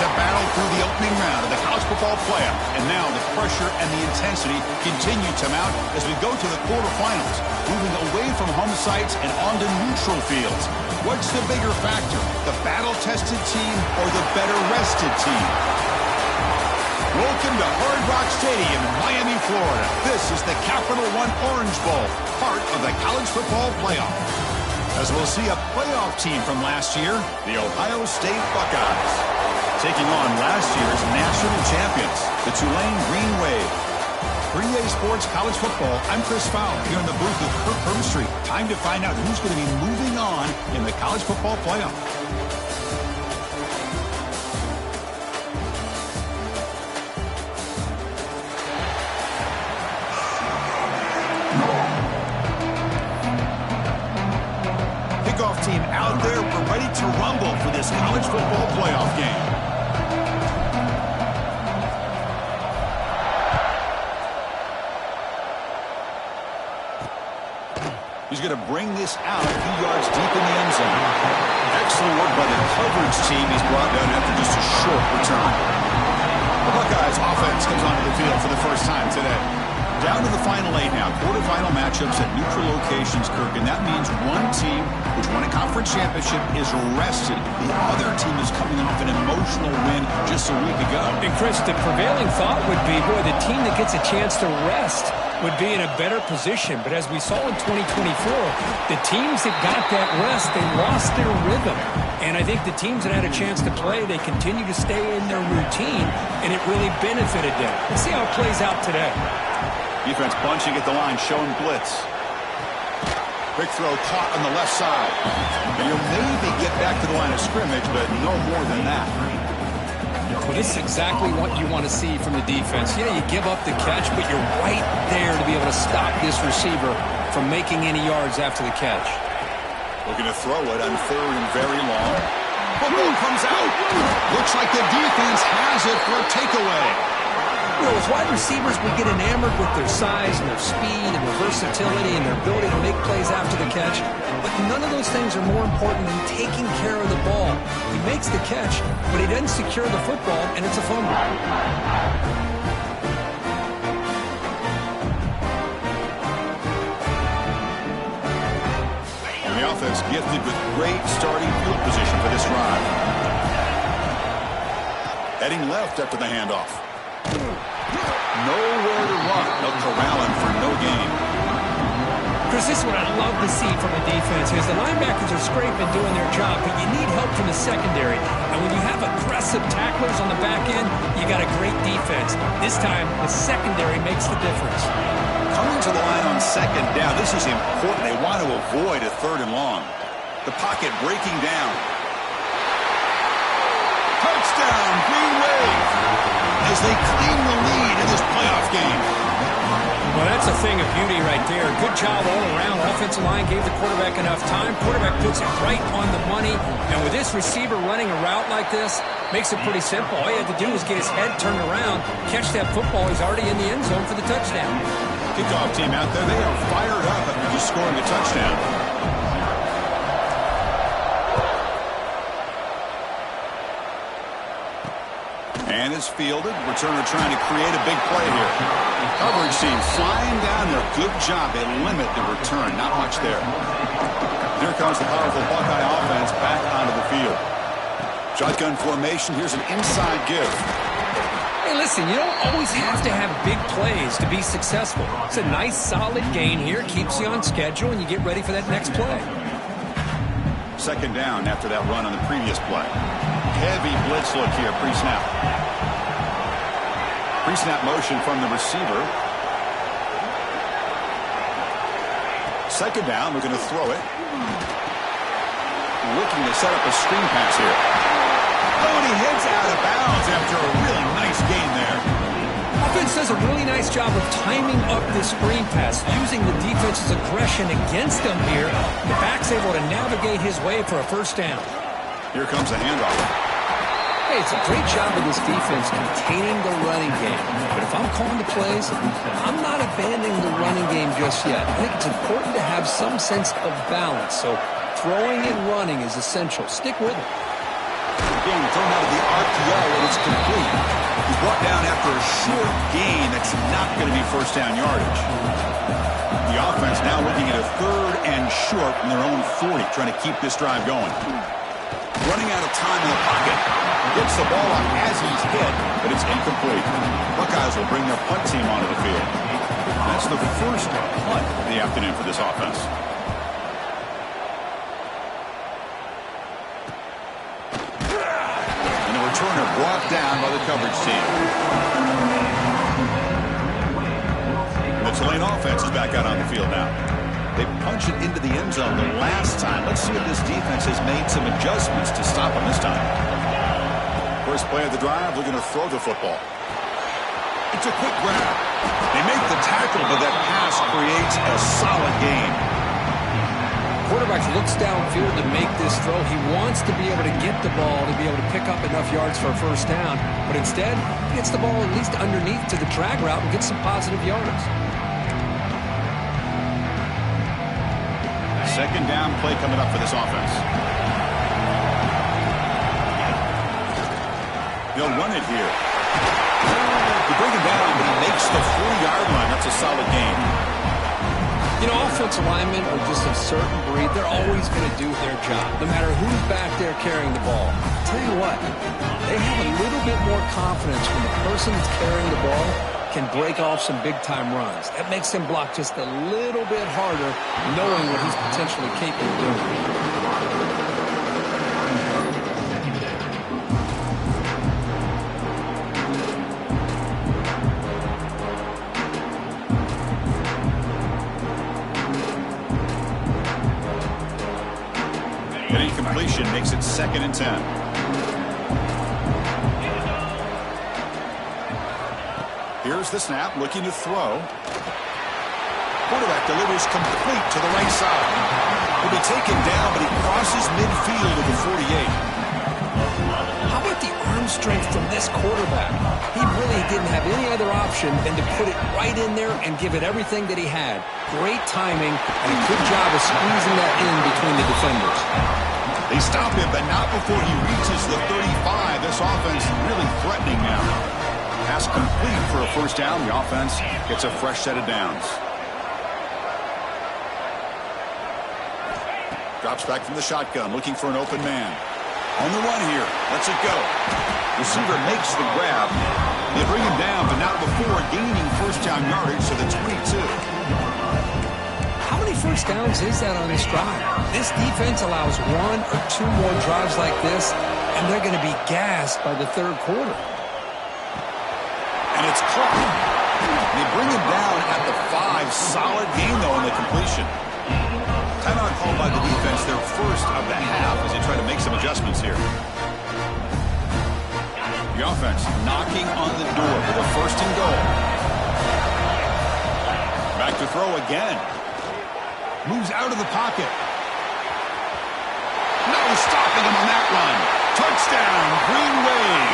a battle through the opening round of the college football playoff. And now the pressure and the intensity continue to mount as we go to the quarterfinals, moving away from home sites and onto neutral fields. What's the bigger factor, the battle-tested team or the better-rested team? Welcome to Hard Rock Stadium in Miami, Florida. This is the Capital One Orange Bowl, part of the college football playoff. As we'll see a playoff team from last year, the Ohio State Buckeyes, taking on last year's national champions, the Tulane Green Wave. For EA Sports College Football, I'm Chris Fowler here in the booth with Kirk Herbstreit. Time to find out who's going to be moving on in the college football playoff. Team out there, we're ready to rumble for this college football playoff game. He's going to bring this out a few yards deep in the end zone. Excellent work by the coverage team. He's brought down after just a short return. The Buckeyes offense comes onto the field for the first time today. Down to the final 8 now. Quarterfinal matchups at neutral locations, Kirk, and that means one team which won a conference championship is rested. The other team is coming off an emotional win just a week ago. And Chris, the prevailing thought would be, boy, the team that gets a chance to rest would be in a better position. But as we saw in 2024, the teams that got that rest, they lost their rhythm. And I think the teams that had a chance to play, they continue to stay in their routine, and it really benefited them. Let's see how it plays out today. Defense bunching at the line, showing blitz. Quick throw caught on the left side. And you'll maybe get back to the line of scrimmage, but no more than that. Well, this is exactly what you want to see from the defense. You know, you give up the catch, but you're right there to be able to stop this receiver from making any yards after the catch. Looking to throw it on third and very long. Football comes out. Looks like the defense has it for a takeaway. You know, as wide receivers, we get enamored with their size and their speed and their versatility and their ability to make plays after the catch. But none of those things are more important than taking care of the ball. He makes the catch, but he doesn't secure the football, and it's a fumble. And the offense gifted with great starting field position for this drive. Heading left after the handoff. Nowhere to run. They'll corral him for no gain. Chris, this is what I love to see from a defense is the linebackers are scraping doing their job, but you need help from the secondary. And when you have aggressive tacklers on the back end, you got a great defense. This time, the secondary makes the difference. Coming to the line on second down, this is important. They want to avoid a third and long. The pocket breaking down. Touchdown, Green Wave, as they claim the lead in this playoff game. Well, that's a thing of beauty right there. Good job all around. Offensive line gave the quarterback enough time. Quarterback puts it right on the money. And with this receiver running a route like this, makes it pretty simple. All you have to do is get his head turned around, catch that football. He's already in the end zone for the touchdown. Kickoff team out there, they are fired up after just scoring a touchdown. And it's fielded. Returner trying to create a big play here. Coverage team flying down there. Good job. They limit the return. Not much there. Here comes the powerful Buckeye offense back onto the field. Shotgun formation. Here's an inside give. Hey, listen, you don't always have to have big plays to be successful. It's a nice, solid gain here. Keeps you on schedule, and you get ready for that next play. Second down after that run on the previous play. Heavy blitz look here, pre-snap. Pre-snap motion from the receiver. Second down, we're going to throw it. Looking to set up a screen pass here. Oh, and he heads out of bounds after a really nice gain there. Offense does a really nice job of timing up this screen pass, using the defense's aggression against him here. The back's able to navigate his way for a first down. Here comes a handoff. Hey, it's a great job of this defense containing the running game. But if I'm calling the plays, I'm not abandoning the running game just yet. I think it's important to have some sense of balance. So throwing and running is essential. Stick with it. Again, thrown out of the arc RPO, and it's complete. He's brought down after a short gain. That's not going to be first down yardage. The offense now looking at a 3rd and short from their own 40, trying to keep this drive going. Running out of time in the pocket. Gets the ball up as he's hit, but it's incomplete. Buckeyes will bring their punt team onto the field. That's the first punt of the afternoon for this offense. And the returner brought down by the coverage team. The Tulane offense is back out on the field now. They punch it into the end zone the last time. Let's see if this defense has made some adjustments to stop them this time. First play of the drive, looking to throw the football. It's a quick grab. They make the tackle, but that pass creates a solid gain. Quarterback looks downfield to make this throw. He wants to be able to get the ball to be able to pick up enough yards for a first down. But instead, he gets the ball at least underneath to the drag route and gets some positive yards. Second down play coming up for this offense. They'll run it here. They bring him down, but he makes the 40-yard line. That's a solid gain. You know, offensive linemen are just a certain breed. They're always going to do their job, no matter who's back there carrying the ball. I'll tell you what, they have a little bit more confidence when the person that's carrying the ball can break off some big-time runs. That makes him block just a little bit harder, knowing what he's potentially capable of doing. An incompletion makes it 2nd and 10. Here's the snap, looking to throw. Quarterback delivers complete to the right side. He'll be taken down, but he crosses midfield at the 48. How about the arm strength from this quarterback? He really didn't have any other option than to put it right in there and give it everything that he had. Great timing and a good job of squeezing that in between the defenders. They stop him, but not before he reaches the 35. This offense really threatening now. Pass complete for a first down. The offense gets a fresh set of downs. Drops back from the shotgun, looking for an open man. On the run here. Lets it go. Receiver makes the grab. They bring him down, but not before gaining first down yardage to the 22. How many first downs is that on this drive? This defense allows 1 or 2 more drives like this, and they're going to be gassed by the 3rd quarter. And it's caught. They bring him down at the 5. Solid gain, though, on the completion. Timeout called by the defense, their first of the half, as they try to make some adjustments here. The offense knocking on the door with a 1st and goal. Back to throw again. Moves out of the pocket. No stopping him on that run. Touchdown, Green Wave.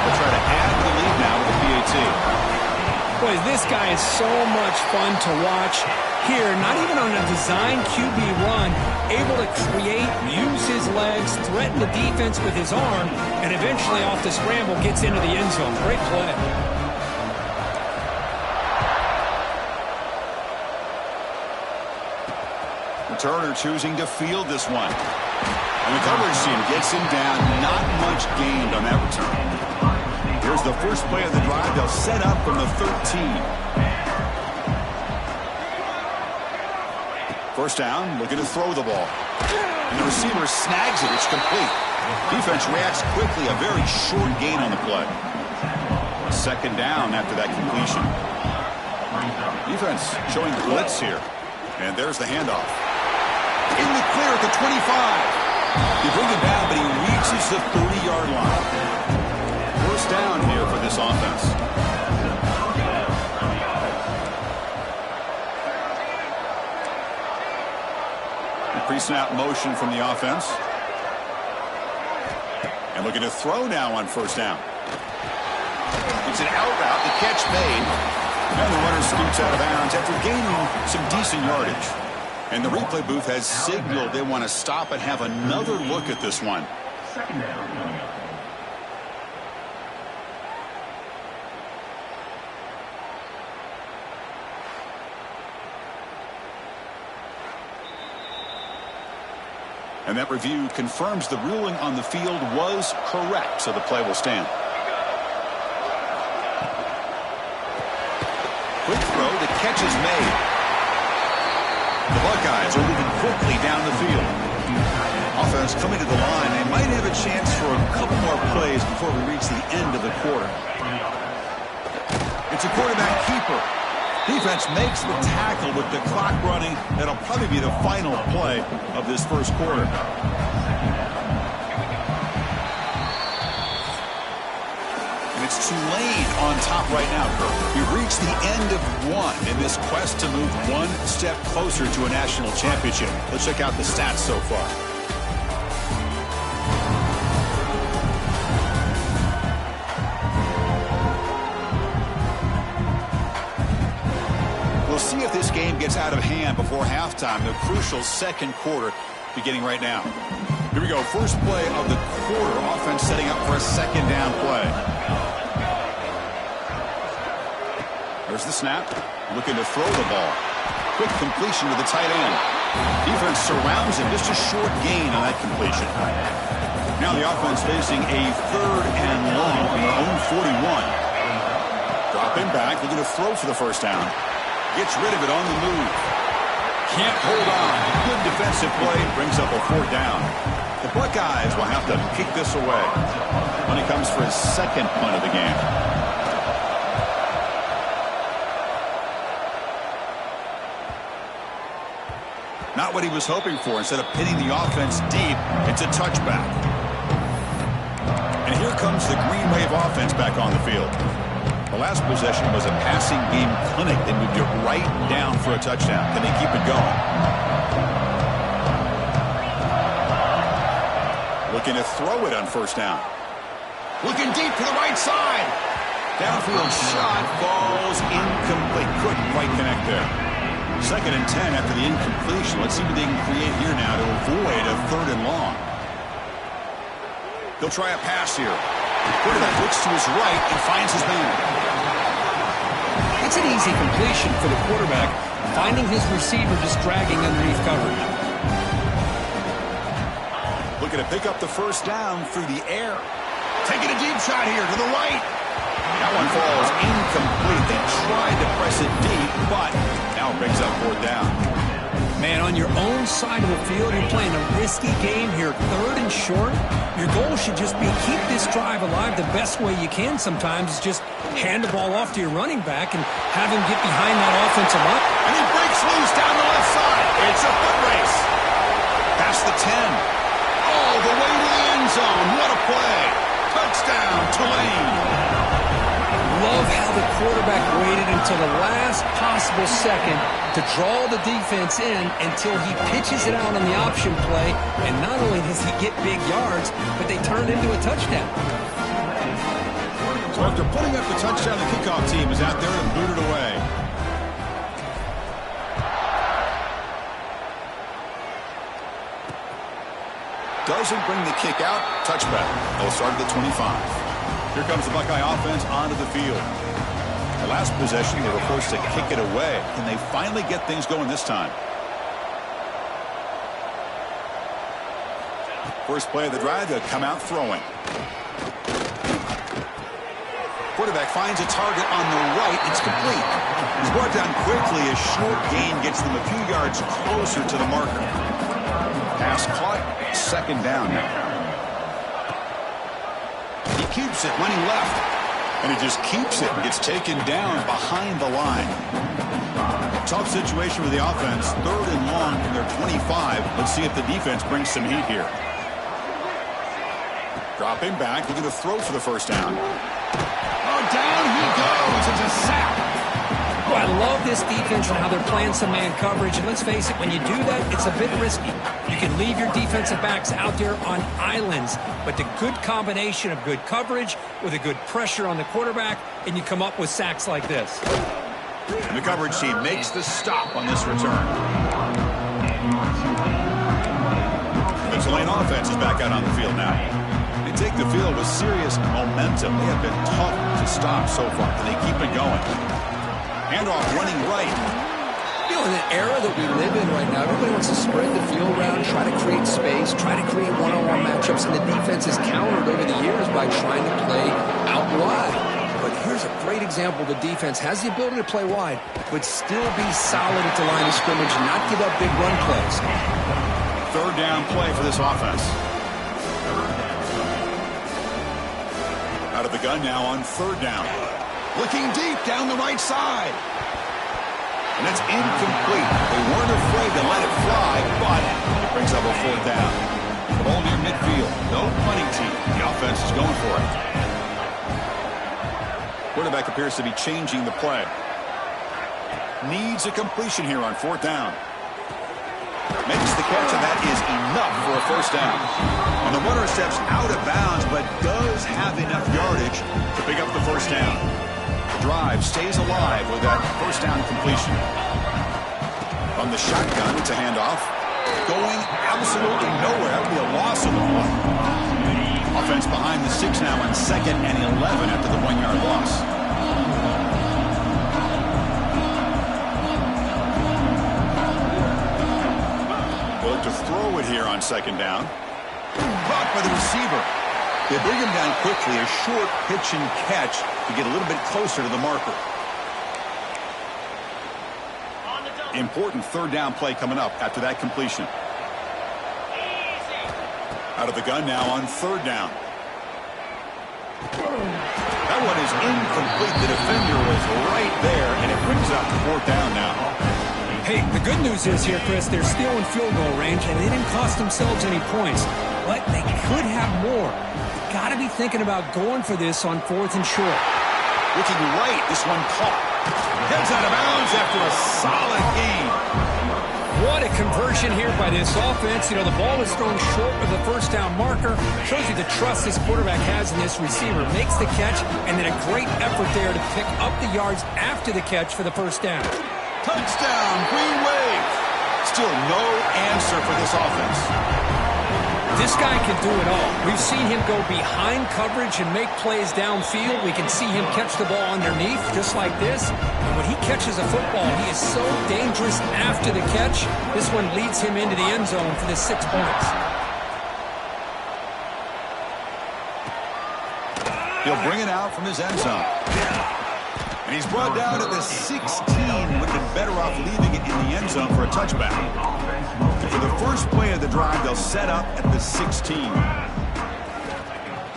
They'll try to add to the lead now with the PAT. Boy, this guy is so much fun to watch. Here, not even on a design QB run, able to create, use his legs, threaten the defense with his arm, and eventually off the scramble gets into the end zone. Great play. Turner choosing to field this one. And the coverage team gets him down. Not much gained on that return. Here's the first play of the drive. They'll set up from the 13. First down, looking to throw the ball. And the receiver snags it. It's complete. Defense reacts quickly. A very short gain on the play. 2nd down after that completion. Defense showing blitz here. And there's the handoff. In the clear at the 25. They bring him down, but he reaches the 30-yard line. First down here for this offense. The pre-snap motion from the offense. And looking to throw now on first down. It's an out route. The catch made. And the runner scoots out of bounds after gaining some decent yardage. And the replay booth has signaled they want to stop and have another look at this one. And that review confirms the ruling on the field was correct, so the play will stand. Quick throw, the catch is made. The Buckeyes are moving quickly down the field. Offense coming to the line. They might have a chance for a couple more plays before we reach the end of the quarter. It's a quarterback keeper. Defense makes the tackle with the clock running. That'll probably be the final play of this first quarter. And it's Tulane on top right now, Kirk. We've reached the end of one in this quest to move one step closer to a national championship. Let's check out the stats so far. We'll see if this game gets out of hand before halftime. The crucial second quarter beginning right now. Here we go. First play of the quarter. Offense setting up for a second down play. There's the snap. Looking to throw the ball. Quick completion to the tight end. Defense surrounds him. Just a short gain on that completion. Now the offense facing a third and long on their own 41. Dropping back. Looking to throw for the first down. Gets rid of it on the move. Can't hold on. Good defensive play. Brings up a fourth down. The Buckeyes will have to kick this away when he comes for his second punt of the game. Not what he was hoping for. Instead of pinning the offense deep, it's a touchback. And here comes the Green Wave offense back on the field. The last possession was a passing game clinic. They moved it right down for a touchdown. Can they keep it going? Looking to throw it on first down. Looking deep to the right side. Downfield shot falls incomplete. Couldn't quite connect there. 2nd and 10 after the incompletion. Let's see what they can create here now to avoid a third and long. They'll try a pass here. Quarterback looks to his right and finds his man. It's an easy completion for the quarterback, finding his receiver just dragging underneath coverage. Looking to pick up the first down through the air. Taking a deep shot here to the right. That one falls incomplete. They tried to press it deep, but now brings up fourth down. Man, on your own side of the field, you're playing a risky game here. 3rd and short. Your goal should just be keep this drive alive the best way you can sometimes is just hand the ball off to your running back and have him get behind that offensive line. And he breaks loose down the left side. It's a foot race. Past the 10. All the way to the end zone. What a play. Touchdown, Tulane. Love how the quarterback waited until the last possible second to draw the defense in until he pitches it out on the option play. And not only does he get big yards, but they turn into a touchdown. So after putting up the touchdown, the kickoff team is out there to boot it away. Doesn't bring the kick out. Touchback. They'll start at the 25. Here comes the Buckeye offense onto the field. The last possession, they were forced to kick it away. Can they finally get things going this time? First play of the drive, they'll come out throwing. Quarterback finds a target on the right. It's complete. He's brought down quickly. A short gain gets them a few yards closer to the marker. Pass caught. 2nd down now. He keeps it running left. And he just keeps it. Gets taken down behind the line. Tough situation for the offense. 3rd and long from their 25. Let's see if the defense brings some heat here. Dropping back. Looking to throw for the first down. Oh, down he goes. It's a sack. Oh, I love this defense and how they're playing some man coverage. And let's face it, when you do that, it's a bit risky. You can leave your defensive backs out there on islands, but the good combination of good coverage with a good pressure on the quarterback, and you come up with sacks like this. And the coverage team makes the stop on this return. The Tulane offense is back out on the field now. They take the field with serious momentum. They have been tough to stop so far. Can they keep it going? Handoff running right. You know, in the era that we live in right now, everybody wants to spread the field around, try to create space, try to create one-on-one matchups, and the defense has countered over the years by trying to play out wide. But here's a great example. The defense has the ability to play wide, but still be solid at the line of scrimmage and not give up big run plays. Third down play for this offense. Out of the gun now on third down. Looking deep down the right side. And it's incomplete. They weren't afraid to let it fly, but it brings up a fourth down. The ball near midfield. No punting team. The offense is going for it. Quarterback appears to be changing the play. Needs a completion here on fourth down. Makes the catch, and that is enough for a first down. And the runner steps out of bounds, but does have enough yardage to pick up the first down. The drive stays alive with that first down completion. From the shotgun, it's a handoff. Going absolutely nowhere. That would be a loss of the ball. Offense behind the 6 now on 2nd and 11 after the 1-yard loss. Look to throw it here on 2nd down. Caught by the receiver. They bring him down quickly. A short pitch and catch to get a little bit closer to the marker. Important third down play coming up after that completion. Out of the gun now on third down. That one is incomplete. The defender was right there, and it brings up fourth down now. Hey, the good news is here, Chris, they're still in field goal range, and they didn't cost themselves any points. But they could have more. You've got to be thinking about going for this on 4th and short. Looking right, this one caught. Heads out of bounds after a solid gain. What a conversion here by this offense. You know, the ball is thrown short of the first down marker. Shows you the trust this quarterback has in this receiver. Makes the catch, and then a great effort there to pick up the yards after the catch for the first down. Touchdown, Green Wave. Still no answer for this offense. This guy can do it all. We've seen him go behind coverage and make plays downfield. We can see him catch the ball underneath just like this. And when he catches a football, he is so dangerous after the catch. This one leads him into the end zone for the 6 points. He'll bring it out from his end zone. And he's brought down at the 16. Would have been better off leaving it in the end zone for a touchback. And for the first play of the drive, they'll set up at the 16.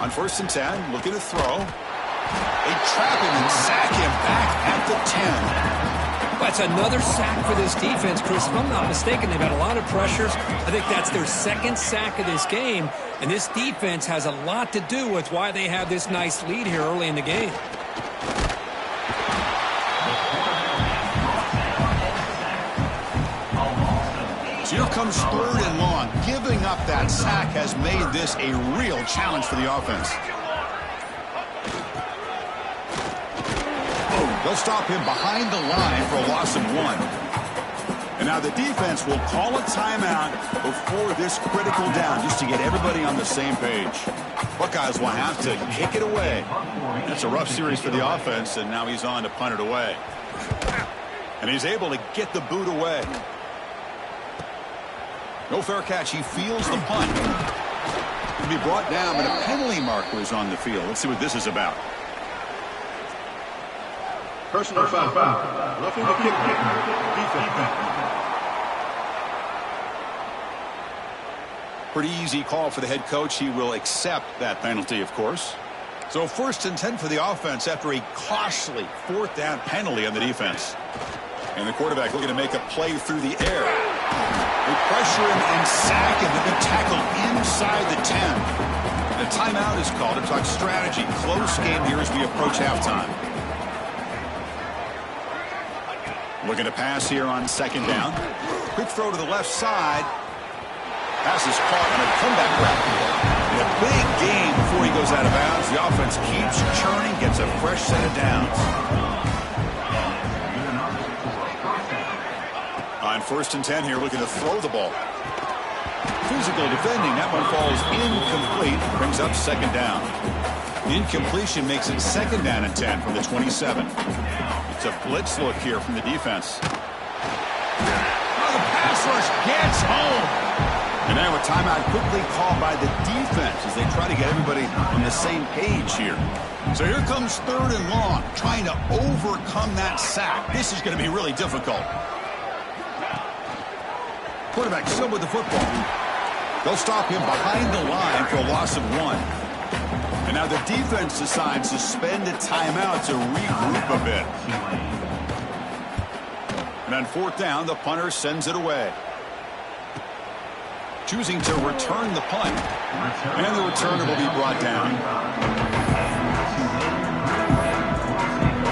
On 1st and 10, looking to throw. They trap him and sack him back at the 10. That's another sack for this defense, Chris. If I'm not mistaken, they've had a lot of pressures. I think that's their 2nd sack of this game. And this defense has a lot to do with why they have this nice lead here early in the game. Here comes 3rd and long. Giving up that sack has made this a real challenge for the offense. They'll stop him behind the line for a loss of 1. And now the defense will call a timeout before this critical down just to get everybody on the same page. Buckeyes will have to kick it away. That's a rough series for the offense, and now he's on to punt it away. And he's able to get the boot away. No fair catch. He feels the punt. He'll be brought down, but a penalty marker is on the field. Let's see what this is about. Personal foul. Roughing the kick. Defense. Pretty easy call for the head coach. He will accept that penalty, of course. So 1st and 10 for the offense after a costly 4th down penalty on the defense. And the quarterback looking to make a play through the air. They pressure him and sack him. They've been tackled inside the 10. The timeout is called to talk strategy. Close game here as we approach halftime. Looking to pass here on 2nd down. Quick throw to the left side. Pass is caught on a comeback route. And a big gain before he goes out of bounds. The offense keeps churning, gets a fresh set of downs. On 1st and 10 here, looking to throw the ball. Physical defending. That one falls incomplete. Brings up 2nd down. The incompletion makes it 2nd down and 10 from the 27. It's a blitz look here from the defense. pass rush gets home. And now a timeout quickly called by the defense as they try to get everybody on the same page here. So here comes 3rd and long, trying to overcome that sack. This is going to be really difficult. Quarterback still with the football. They'll stop him behind the line for a loss of 1. And now the defense decides to spend a timeout to regroup a bit. And on 4th down, the punter sends it away. Choosing to return the punt. And the returner will be brought down.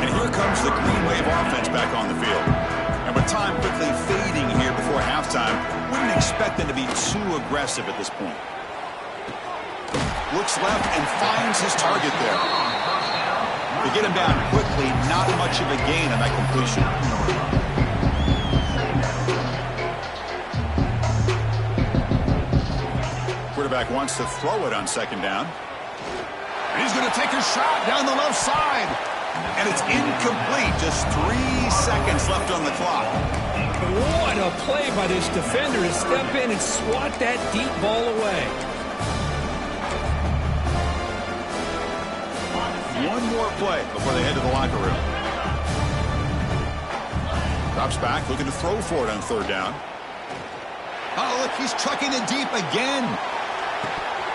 And here comes the Green Wave offense back on the field. And with time quickly fading here before halftime, wouldn't expect them to be too aggressive at this point. Looks left and finds his target there. To get him down quickly, not much of a gain on that completion. Quarterback wants to throw it on 2nd down. And he's going to take a shot down the left side. And it's incomplete. Just 3 seconds left on the clock. What a play by this defender to step in and swat that deep ball away. One more play before they head to the locker room. Drops back, looking to throw for it on 3rd down. Oh, look, he's trucking it deep again.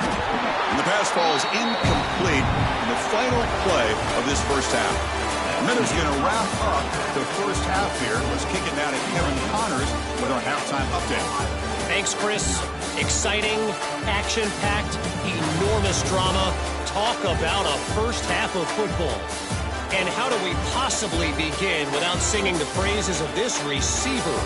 And the pass falls incomplete in the final play of this first half. And then it's going to wrap up the first half here. Let's kick it now to Kevin Connors with our halftime update. Thanks, Chris. Exciting, action-packed, enormous drama. Talk about a first half of football. And how do we possibly begin without singing the praises of this receiver?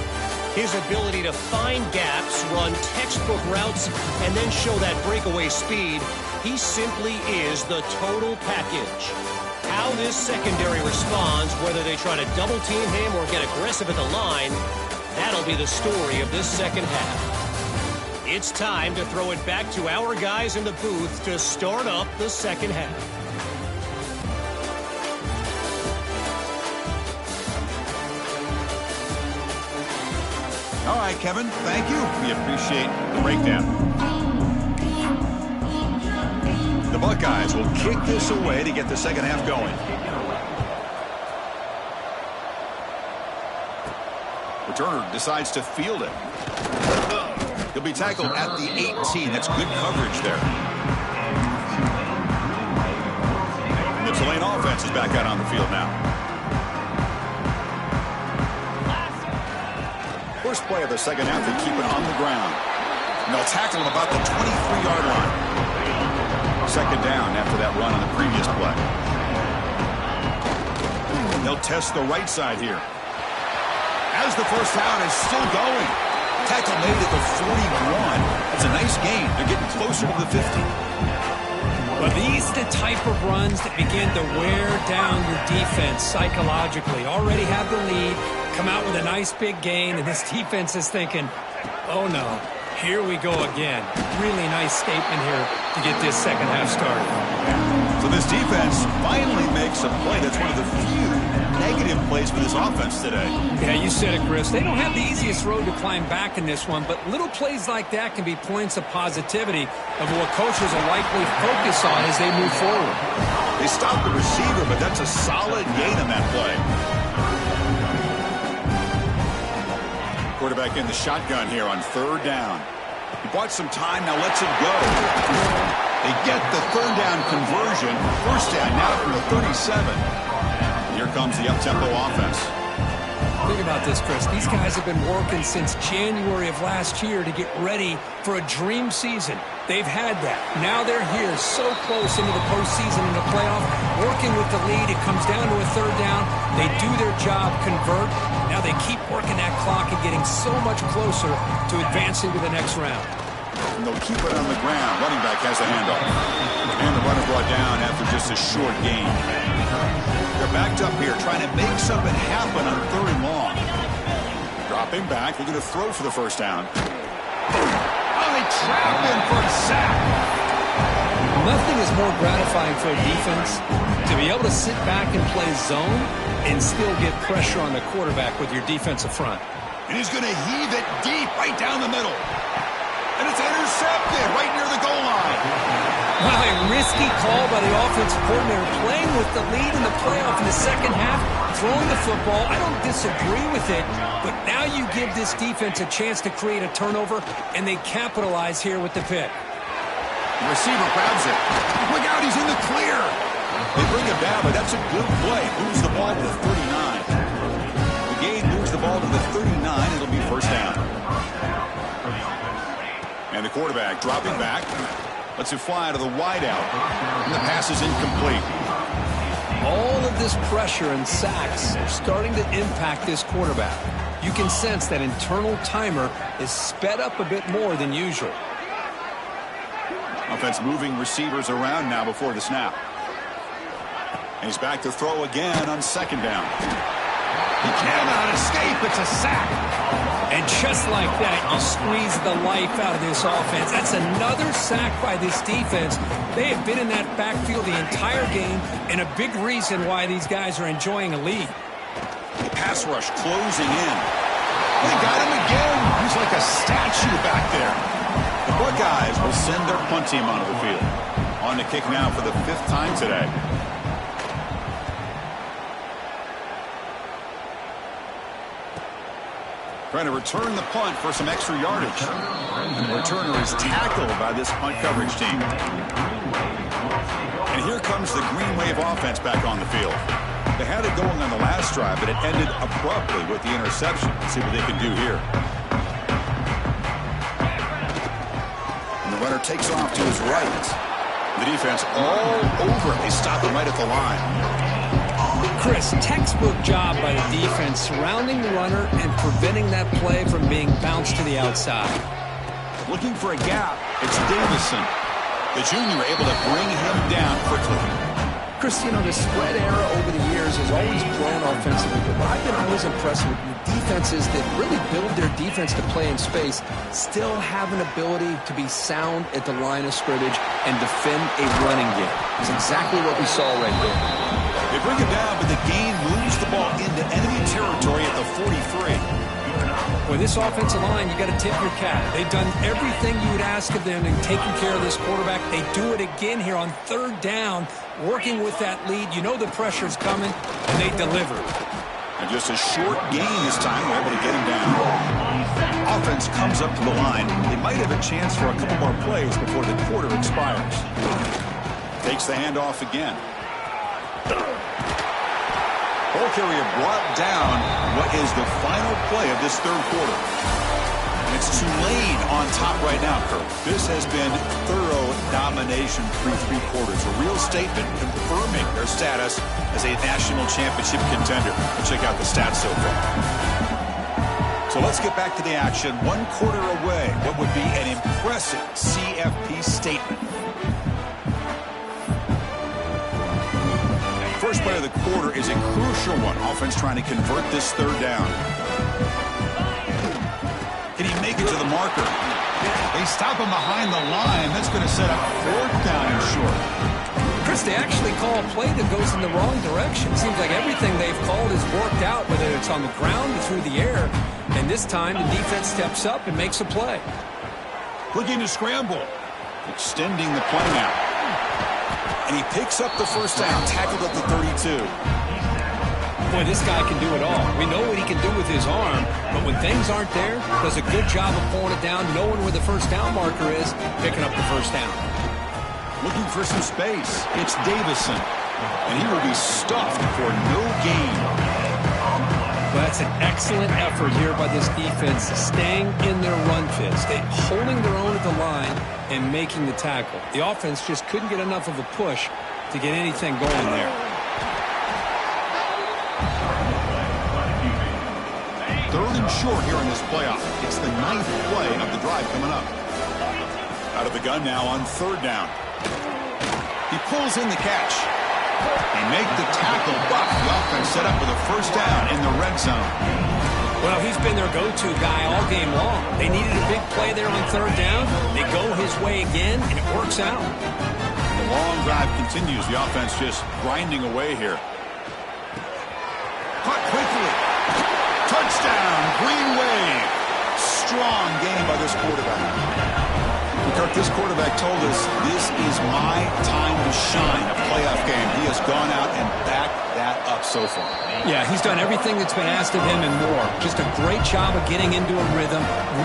His ability to find gaps, run textbook routes, and then show that breakaway speed. He simply is the total package. How this secondary responds, whether they try to double team him or get aggressive at the line, that'll be the story of this second half. It's time to throw it back to our guys in the booth to start up the second half. All right, Kevin, thank you. We appreciate the breakdown. The Buckeyes will kick this away to get the second half going. Returner decides to field it. He'll be tackled at the 18. That's good coverage there. And the Tulane offense is back out on the field now. First play of the second half, they keep it on the ground. And they'll tackle him about the 23-yard line. Second down after that run on the previous play. And they'll test the right side here. As the first down is still going. Tackle made at the 41. It's a nice gain. They're getting closer to the 50. Well, these are the type of runs that begin to wear down your defense psychologically. Already have the lead, come out with a nice big gain, and this defense is thinking, oh no, here we go again. Really nice statement here to get this second half started. So this defense finally makes a play. That's one of the few negative plays for this offense today. Yeah, you said it, Chris. They don't have the easiest road to climb back in this one, but little plays like that can be points of positivity of what coaches will likely focus on as they move forward. They stopped the receiver, but that's a solid gain on that play. Quarterback in the shotgun here on 3rd down. He bought some time, now lets it go. They get the 3rd down conversion. First down now from the 37. Here comes the up-tempo offense. Think about this, Chris. These guys have been working since January of last year to get ready for a dream season. They've had that. Now they're here so close into the postseason and the playoff, working with the lead. It comes down to a 3rd down. They do their job, convert. Now they keep working that clock and getting so much closer to advancing to the next round. And they'll keep it on the ground. Running back has the handoff. And the runner brought down after just a short gain. They're backed up here trying to make something happen on 3rd and long. Dropping back. They're going to throw for the first down. Oh, they trap him for a sack. Nothing is more gratifying for a defense to be able to sit back and play zone and still get pressure on the quarterback with your defensive front. And he's going to heave it deep right down the middle. And it's intercepted right near the goal line. Wow, a risky call by the offensive coordinator, playing with the lead in the playoff in the second half, throwing the football. I don't disagree with it, but now you give this defense a chance to create a turnover, and they capitalize here with the pick. The receiver grabs it. Look out, he's in the clear. They bring him down, but that's a good play. Moves the ball to the 39. The game moves the ball to the 39. It'll be first down. And the quarterback dropping back. Lets it fly to the wideout. And the pass is incomplete. All of this pressure and sacks are starting to impact this quarterback. You can sense that internal timer is sped up a bit more than usual. Offense moving receivers around now before the snap. And he's back to throw again on second down. He cannot escape. It's a sack. And just like that, you squeeze the life out of this offense. That's another sack by this defense. They have been in that backfield the entire game, and a big reason why these guys are enjoying a lead. Pass rush closing in. They got him again. He's like a statue back there. The Buckeyes will send their punt team onto the field. On to kick now for the 5th time today. Trying to return the punt for some extra yardage. And the returner is tackled by this punt coverage team. And here comes the Green Wave offense back on the field. They had it going on the last drive, but it ended abruptly with the interception. Let's see what they can do here. And the runner takes off to his right. The defense all over it. They stop him right at the line. Chris, textbook job by the defense surrounding the runner and preventing that play from being bounced to the outside. Looking for a gap. It's Davison. The junior able to bring him down quickly. Chris, you know, the spread era over the years has always grown offensively, but what I've been always impressed with defenses that really build their defense to play in space still have an ability to be sound at the line of scrimmage and defend a running game. It's exactly what we saw right there. They bring it down, but the game moves the ball into enemy territory at the 43. With this offensive line, you got to tip your cap. They've done everything you would ask of them in taking care of this quarterback. They do it again here on 3rd down, working with that lead. You know the pressure's coming, and they deliver. And just a short gain this time. We're able to get him down. Offense comes up to the line. They might have a chance for a couple more plays before the quarter expires. Takes the handoff again. Ball carrier brought down what is the final play of this 3rd quarter. And it's Tulane on top right now, Kirk. This has been thorough domination through 3 quarters. A real statement confirming their status as a national championship contender. We'll check out the stats so far. So let's get back to the action. 1 quarter away. What would be an impressive CFP statement? First play of the quarter is a crucial one. Offense trying to convert this 3rd down. Can he make it to the marker? They stop him behind the line. That's going to set up 4th down and short. Chris, they actually call a play that goes in the wrong direction. Seems like everything they've called has worked out, whether it's on the ground or through the air. And this time, the defense steps up and makes a play. Looking to scramble. Extending the play now. And he picks up the 1st down, tackled at the 32. Boy, this guy can do it all. We know what he can do with his arm, but when things aren't there, does a good job of pulling it down, knowing where the 1st down marker is, picking up the 1st down. Looking for some space. It's Davison. And he will be stuffed for no gain. Well, that's an excellent effort here by this defense, staying in their run fits. They holding their own at the line and making the tackle. The offense just couldn't get enough of a push to get anything going there. 3rd and short here in this playoff. It's the 9th play of the drive coming up. Out of the gun now on 3rd down. He pulls in the catch. They make the tackle, but the offense set up with a 1st down in the red zone. Well, he's been their go-to guy all game long. They needed a big play there on 3rd down. They go his way again, and it works out. The long drive continues. The offense just grinding away here. Caught quickly. Touchdown, Green Wave. strong game by this quarterback. Kirk, this quarterback told us this is my time to shine, a playoff game. He has gone out and backed that up so far. Yeah, he's done everything that's been asked of him and more. Just a great job of getting into a rhythm.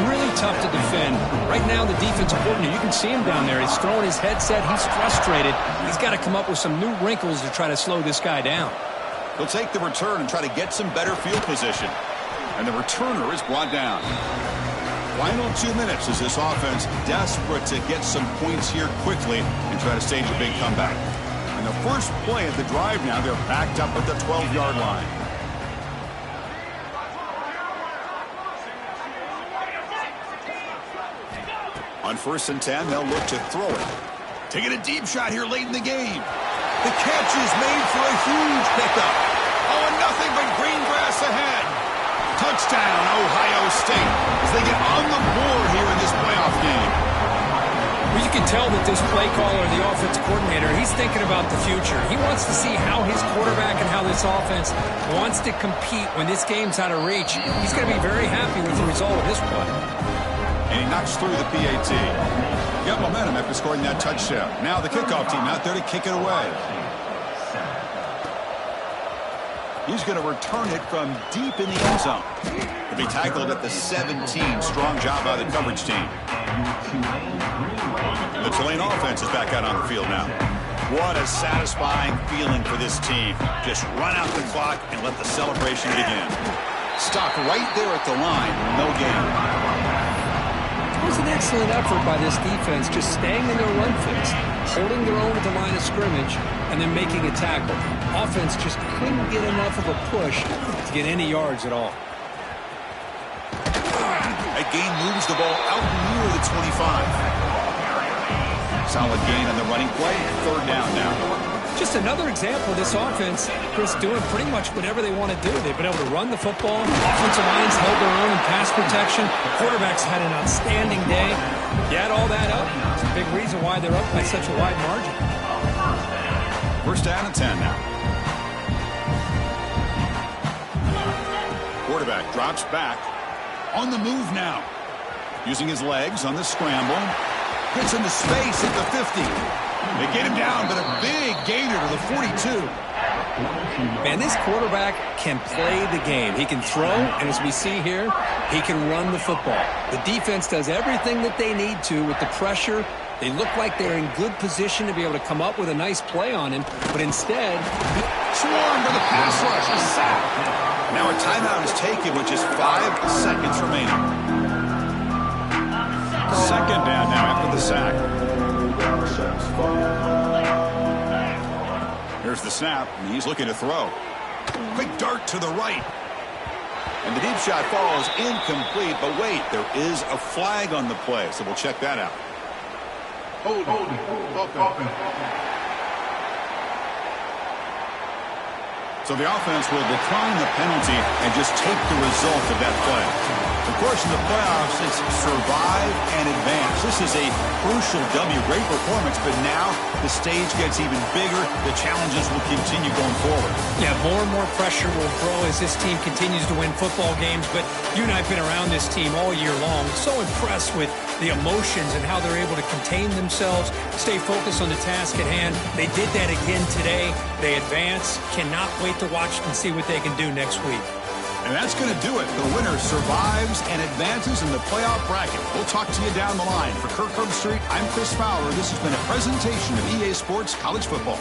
Really tough to defend. Right now, the defensive coordinator, you can see him down there. He's throwing his headset. He's frustrated. He's got to come up with some new wrinkles to try to slow this guy down. He'll take the return and try to get some better field position. And the returner is brought down. Final 2 minutes as this offense desperate to get some points here quickly and try to stage a big comeback. And the first play of the drive now, they're backed up at the 12-yard line. On 1st and 10, they'll look to throw it. Taking a deep shot here late in the game. The catch is made for a huge pickup. Oh, and nothing but green grass ahead. Touchdown, Ohio State, as they get on the board here in this playoff game. Well, you can tell that this play caller, the offense coordinator, he's thinking about the future. He wants to see how his quarterback and how this offense wants to compete when this game's out of reach. He's going to be very happy with the result of this play. And he knocks through the PAT. Got momentum after scoring that touchdown. Now the kickoff team out there to kick it away. He's going to return it from deep in the end zone. To be tackled at the 17. Strong job by the coverage team. The Tulane offense is back out on the field now. What a satisfying feeling for this team. Just run out the clock and let the celebration begin. Stop right there at the line. No gain. It was an excellent effort by this defense, just staying in their run fix, holding their own at the line of scrimmage, and then making a tackle. Offense just couldn't get enough of a push to get any yards at all. That gain moves the ball out near the 25. Solid gain on the running play. 3rd down now. Just another example of this offense, Chris, doing pretty much whatever they want to do. They've been able to run the football. Offensive lines held their own in pass protection. Quarterbacks had an outstanding day. You add all that up, it's a big reason why they're up by such a wide margin. 1st down and 10 now. Quarterback drops back. On the move now. Using his legs on the scramble. Gets into space at the 50. They get him down, but a big gainer to the 42. Man, this quarterback can play the game. He can throw, and as we see here, he can run the football. The defense does everything that they need to with the pressure. They look like they're in good position to be able to come up with a nice play on him, but instead, swarmed with a pass rush, a sack. Now a timeout is taken with just 5 seconds remaining. 2nd down now after the sack. Here's the snap, and he's looking to throw. Quick dart to the right. And the deep shot falls incomplete, but wait, there is a flag on the play, so we'll check that out. Hold. So the offense will decline the penalty and just take the result of that play. Of course, in the playoffs, it's survive and advance. This is a crucial W. Great performance, but now the stage gets even bigger. The challenges will continue going forward. Yeah, more and more pressure will grow as this team continues to win football games. But you and I have been around this team all year long. So impressed with the emotions and how they're able to contain themselves, stay focused on the task at hand. They did that again today. They advance. Cannot wait to watch and see what they can do next week. And that's going to do it. The winner survives and advances in the playoff bracket. We'll talk to you down the line. For Kirk Herbstreit, I'm Chris Fowler. This has been a presentation of EA Sports College Football.